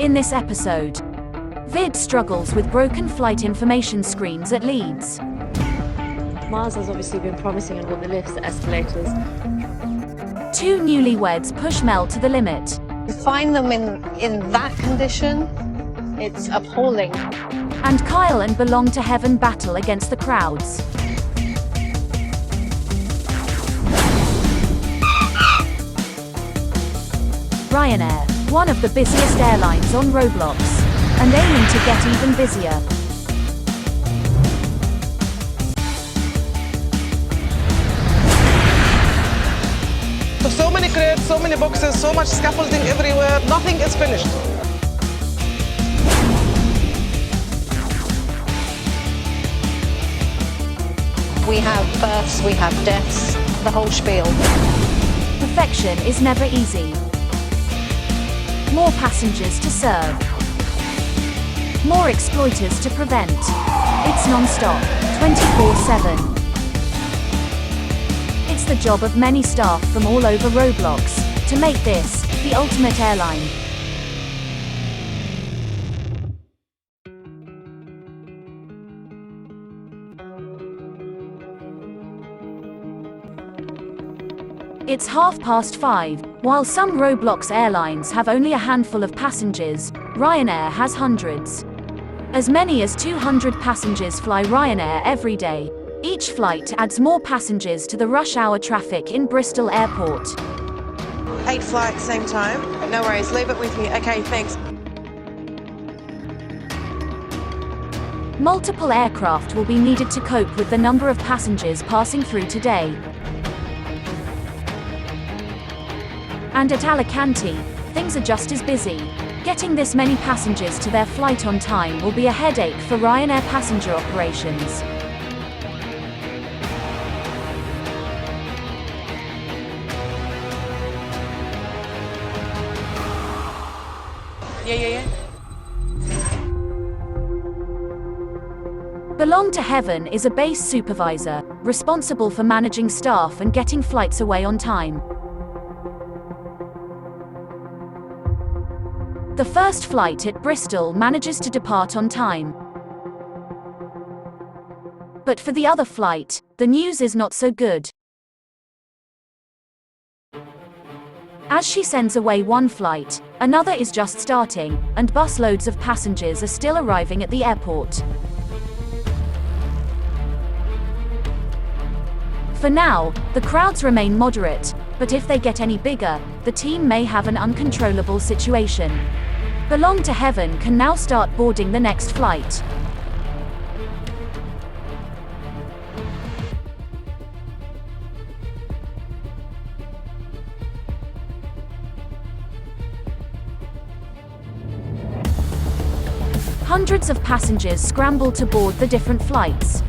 In this episode, Vid struggles with broken flight information screens at Leeds. Mars has obviously been promising on all the lifts, the escalators. Two newlyweds push Mel to the limit. To find them in that condition, it's appalling. And Kyle and Belong to Heaven battle against the crowds. Ryanair, one of the busiest airlines on Roblox, and aiming to get even busier. So many crates, so many boxes, so much scaffolding everywhere, nothing is finished. We have births, we have deaths, the whole spiel. Perfection is never easy. More passengers to serve. More exploiters to prevent. It's non-stop, 24/7. It's the job of many staff from all over Roblox to make this the ultimate airline. It's 5:30. While some Roblox airlines have only a handful of passengers, Ryanair has hundreds. As many as 200 passengers fly Ryanair every day. Each flight adds more passengers to the rush hour traffic in Bristol Airport. 8 flights, same time. No worries, leave it with me. Okay, thanks. Multiple aircraft will be needed to cope with the number of passengers passing through today. And at Alicante, things are just as busy. Getting this many passengers to their flight on time will be a headache for Ryanair passenger operations. Yeah. Belong to Heaven is a base supervisor, responsible for managing staff and getting flights away on time. The first flight at Bristol manages to depart on time. But for the other flight, the news is not so good. As she sends away one flight, another is just starting, and busloads of passengers are still arriving at the airport. For now, the crowds remain moderate, but if they get any bigger, the team may have an uncontrollable situation. Belong to Heaven can now start boarding the next flight. Hundreds of passengers scramble to board the different flights.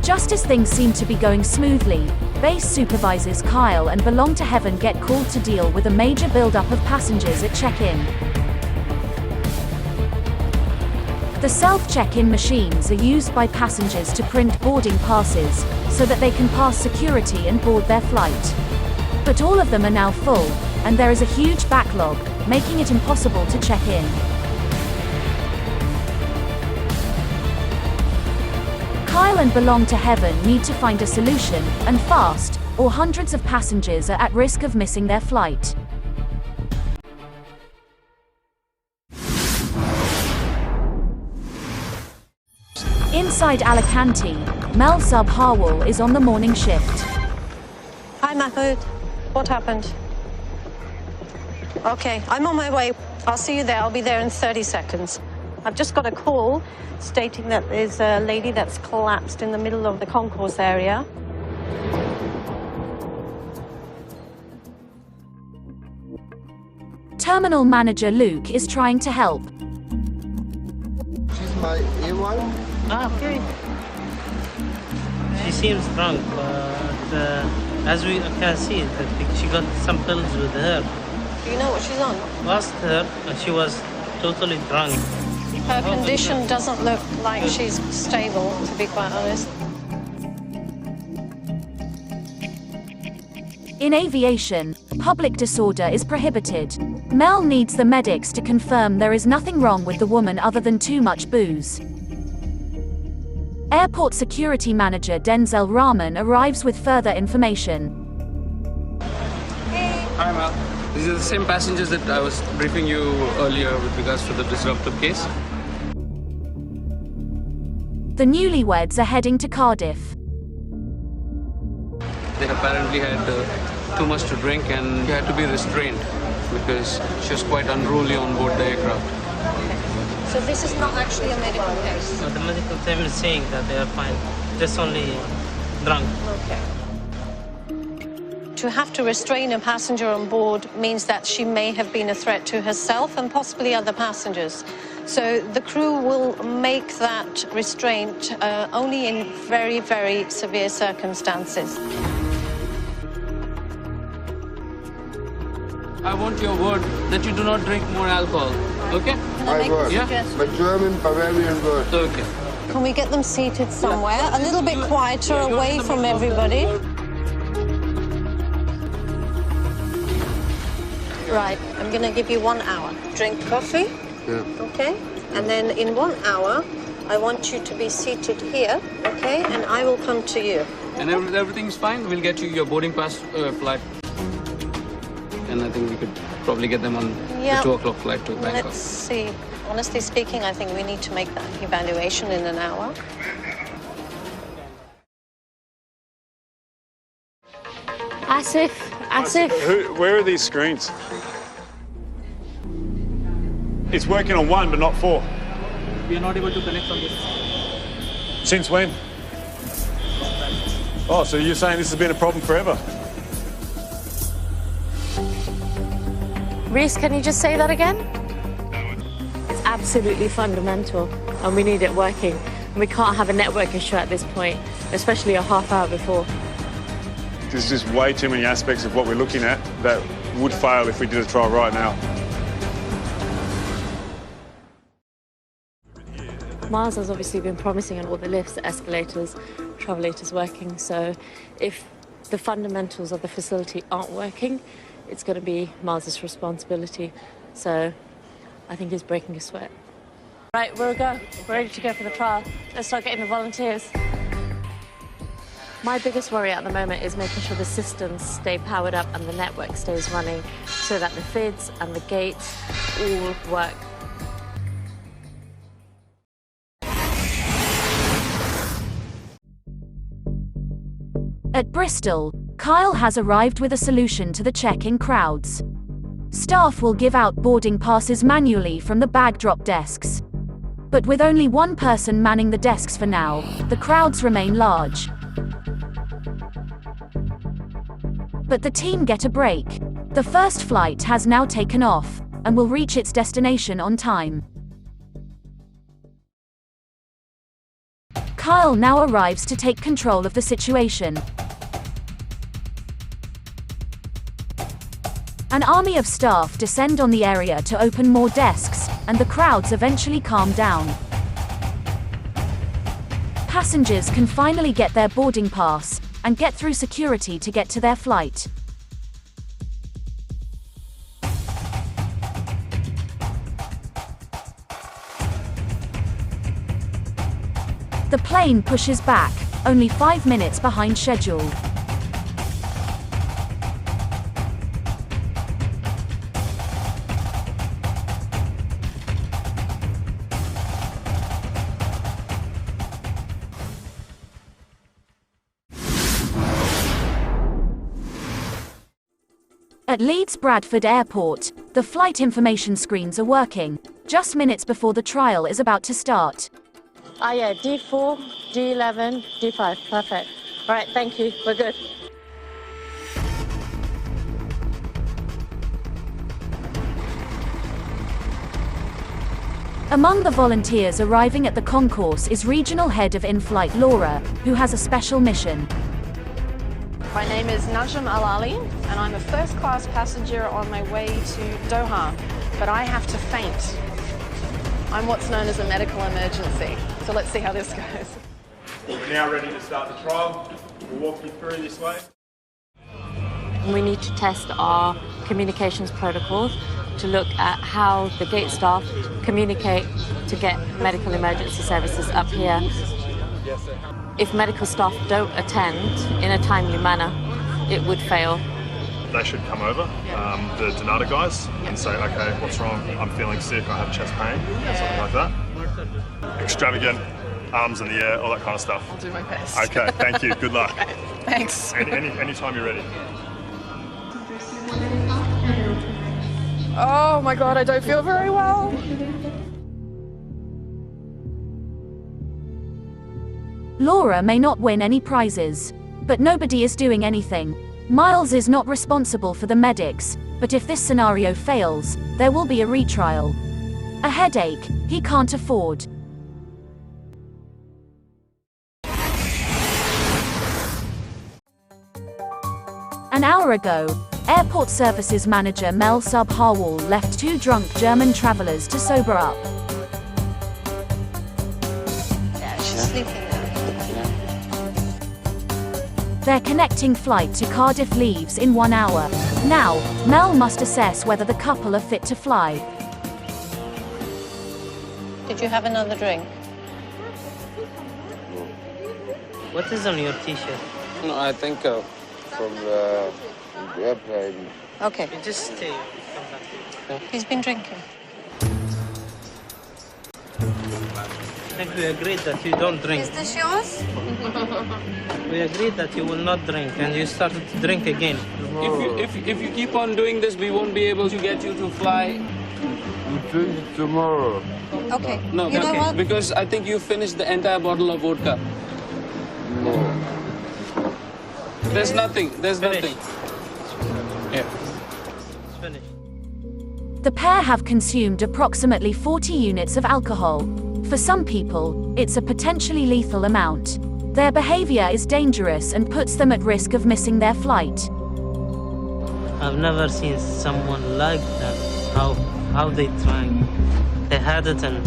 Just as things seem to be going smoothly, base supervisors Kyle and Belong to Heaven get called to deal with a major build-up of passengers at check-in. The self-check-in machines are used by passengers to print boarding passes, so that they can pass security and board their flight. But all of them are now full, and there is a huge backlog, making it impossible to check in. Kyle and Belong to Heaven need to find a solution, and fast, or hundreds of passengers are at risk of missing their flight. Inside Alicante, Mel Sub Harwell is on the morning shift. Hi, Mahmoud. What happened? Okay, I'm on my way. I'll see you there. I'll be there in 30 seconds. I've just got a call stating that there's a lady that's collapsed in the middle of the concourse area. Terminal manager Luke is trying to help. She's my A1. Okay. She seems drunk, but as we can see, she got some pills with her. Do you know what she's on? Asked her, and she was totally drunk. Her condition doesn't look like she's stable, to be quite honest. In aviation, public disorder is prohibited. Mel needs the medics to confirm there is nothing wrong with the woman other than too much booze. Airport security manager Denzel Rahman arrives with further information. Hi, Mal. These are the same passengers that I was briefing you earlier with regards to the Disruptive case. The newlyweds are heading to Cardiff. They apparently had too much to drink and had to be restrained because she was quite unruly on board the aircraft. So this is not actually a medical case? So the medical team is saying that they are fine, just only drunk. Okay. To have to restrain a passenger on board means that she may have been a threat to herself and possibly other passengers. So the crew will make that restraint only in very, very severe circumstances. I want your word that you do not drink more alcohol, okay? Can I make a Yeah. suggestion? My German Bavarian word. Okay. Can we get them seated somewhere, a little bit quieter, away from everybody? Right, I'm going to give you 1 hour. Drink coffee, Yeah. okay? And then in 1 hour, I want you to be seated here, okay? And I will come to you. And everything's fine. We'll get you your boarding pass flight. And I think we could probably get them on Yeah. the 2 o'clock flight to Bangkok. Let's see. Honestly speaking, I think we need to make that evaluation in an hour. Asif. Where are these screens? It's working on one, but not four. We are not able to connect on this. Since when? Oh, so you're saying this has been a problem forever? Reese, can you just say that again? It's absolutely fundamental, and we need it working. And we can't have a network issue at this point, especially a half hour before. There's just way too many aspects of what we're looking at that would fail if we did a trial right now. Mars has obviously been promising on all the lifts, the escalators, travelators working. So if the fundamentals of the facility aren't working, it's going to be Mars's responsibility. So I think he's breaking a sweat. Right, we'll go. We're ready to go for the trial. Let's start getting the volunteers. My biggest worry at the moment is making sure the systems stay powered up and the network stays running so that the FIDs and the gates all work. At Bristol, Kyle has arrived with a solution to the check-in crowds. Staff will give out boarding passes manually from the bag drop desks. But with only one person manning the desks for now, the crowds remain large. But the team get a break. The first flight has now taken off, and will reach its destination on time. Kyle now arrives to take control of the situation. An army of staff descend on the area to open more desks, and the crowds eventually calm down. Passengers can finally get their boarding pass, and get through security to get to their flight. The plane pushes back, only 5 minutes behind schedule. At Leeds Bradford Airport, the flight information screens are working, just minutes before the trial is about to start. Ah yeah, D4, D11, D5, perfect. All right, thank you, we're good. Among the volunteers arriving at the concourse is Regional Head of In-Flight Laura, who has a special mission. My name is Najm Al-Ali, and I'm a first-class passenger on my way to Doha, but I have to faint I'm what's known as a medical emergency. So let's see how this goes. We're now ready to start the trial. We'll walk you through this way. We need to test our communications protocols to look at how the gate staff communicate to get medical emergency services up here. If medical staff don't attend in a timely manner, it would fail. They should come over, the Donata guys, and say, okay, what's wrong? I'm feeling sick, I have chest pain, something like that. Extravagant, arms in the air, all that kind of stuff. I'll do my best. Okay, thank you, good luck. Okay, thanks. Anytime you're ready. Oh my God, I don't feel very well. Laura may not win any prizes, but nobody is doing anything. Miles is not responsible for the medics, but if this scenario fails, there will be a retrial. A headache he can't afford. An hour ago, Airport Services Manager Mel Sub-Harwell left 2 drunk German travelers to sober up. Yeah, she's sleeping now. Their connecting flight to Cardiff leaves in 1 hour. Now, Mel must assess whether the couple are fit to fly. Did you have another drink? What is on your t-shirt? No, I think from the airplane. Okay. You just stay. Come back. He's been drinking. I think we agreed that you don't drink. Is this yours? We agreed that you will not drink, and you started to drink again. If you keep on doing this, we won't be able to get you to fly. You drink it tomorrow. Okay. No, You know what? because I think you finished the entire bottle of vodka. No. There's nothing. There's nothing. Yeah. It's finished. The pair have consumed approximately 40 units of alcohol. For some people, it's a potentially lethal amount. Their behavior is dangerous and puts them at risk of missing their flight. I've never seen someone like that. How they drank. They had it in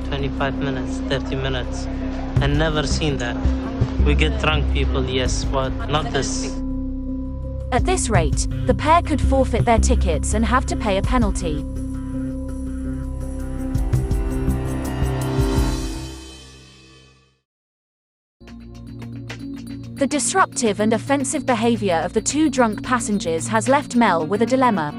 25 minutes, 30 minutes. I never seen that. We get drunk people, yes, but not this. At this rate, the pair could forfeit their tickets and have to pay a penalty. The disruptive and offensive behavior of the 2 drunk passengers has left Mel with a dilemma.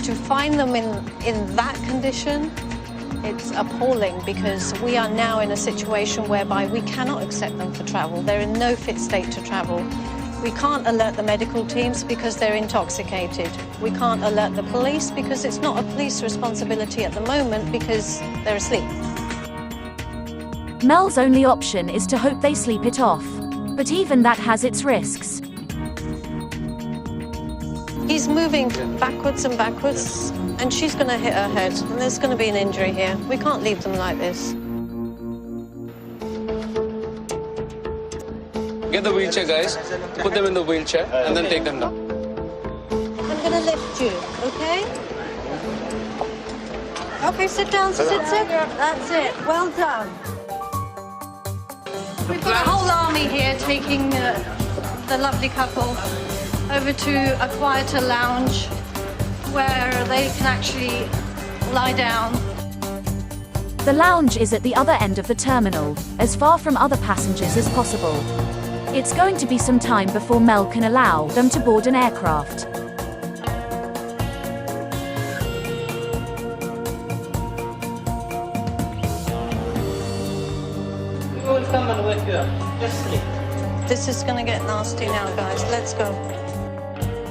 To find them in that condition, it's appalling because we are now in a situation whereby we cannot accept them for travel. They're in no fit state to travel. We can't alert the medical teams because they're intoxicated. We can't alert the police because it's not a police responsibility at the moment because they're asleep. Mel's only option is to hope they sleep it off. But even that has its risks. He's moving backwards and backwards, and she's going to hit her head, and there's going to be an injury here. We can't leave them like this. Get the wheelchair, guys. Put them in the wheelchair and then take them down. I'm going to lift you, okay? Okay, sit down, sit. That's it. Well done. We've got a whole army here taking the lovely couple over to a quieter lounge where they can actually lie down. The lounge is at the other end of the terminal, as far from other passengers as possible. It's going to be some time before Mel can allow them to board an aircraft. We will come and wake you up. Just sleep. This is going to get nasty now, guys. Let's go.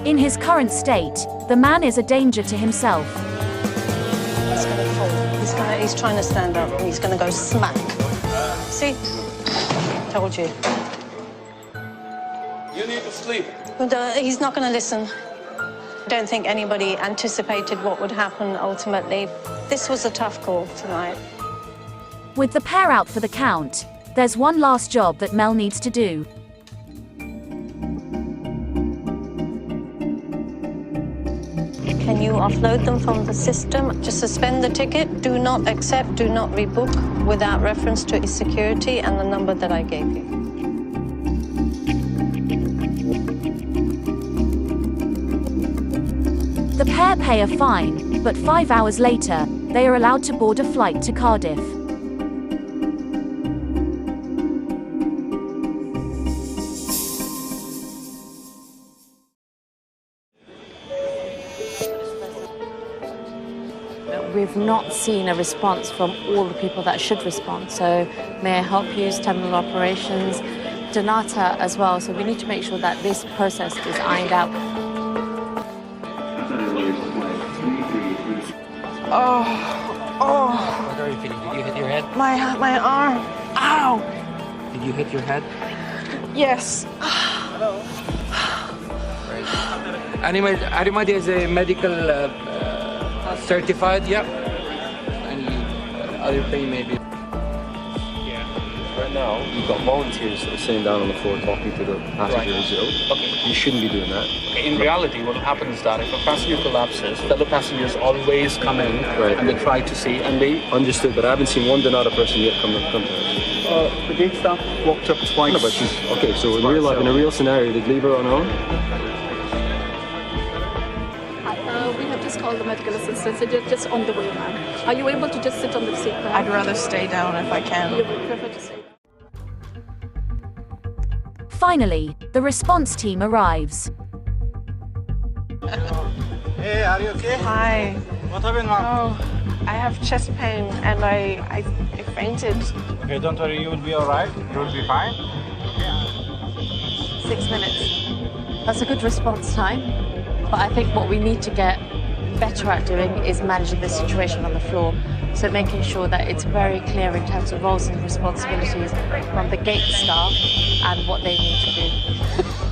In his current state, the man is a danger to himself. He's going to fall. He's trying to stand up, and he's going to go smack. See? Told you. You need to sleep. He's not going to listen. I don't think anybody anticipated what would happen ultimately. This was a tough call tonight. With the pair out for the count, there's one last job that Mel needs to do. Can you you offload them from the system, just suspend the ticket. Do not accept, do not rebook without reference to security and the number that I gave you. The pair pay a fine, but 5 hours later, they are allowed to board a flight to Cardiff. We've not seen a response from all the people that should respond. So May I Help You's terminal operations, Donata as well. So we need to make sure that this process is ironed out. What are you feeling? Did you hit your head? My arm. Ow. Did you hit your head? Yes. Arimadi is a medical certified, yeah. And other thing maybe. Right now, you've got volunteers that are sitting down on the floor talking to the passenger who's ill. Okay. You shouldn't be doing that. In reality, what will happen is that if a passenger collapses, fellow passengers always come in and they try to see, and they... Understood, but I haven't seen one Donata person yet come to us. The gate staff walked up twice. No, but she's... Okay, so in real life, in a real scenario, they'd leave her on her own? We have just called the medical assistants. They're just on the way, ma'am. Are you able to just sit on the seat, ma'am? I'd rather stay down if I can. You would prefer to stay down. Finally, the response team arrives. Hey, are you okay? Hi. What happened, ma'am? Oh, I have chest pain and I fainted. Okay, don't worry, you will be all right. You will be fine. 6 minutes. That's a good response time. But I think what we need to get better at doing is managing the situation on the floor. So making sure that it's very clear in terms of roles and responsibilities from the gate staff and what they need to do.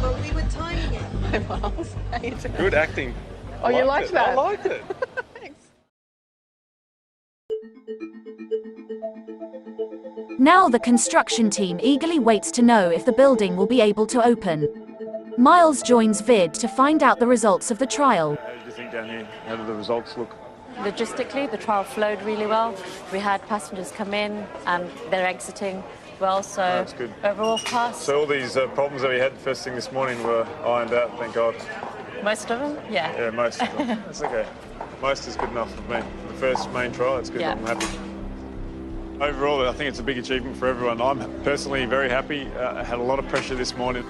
But we were timing it. Hi, Miles. How you doing? Good acting. Oh, you liked that? I liked it. Now the construction team eagerly waits to know if the building will be able to open. Miles joins Vid to find out the results of the trial. How did you think down here? How did the results look? Logistically, the trial flowed really well. We had passengers come in and they're exiting well, so That's good. overall pass. So all these problems that we had first thing this morning were ironed out, thank God. Most of them? Yeah. Yeah, most of them. That's okay. Most is good enough for me. The first main trial, it's good. Yeah. I'm happy. Overall, I think it's a big achievement for everyone. I'm personally very happy. I had a lot of pressure this morning.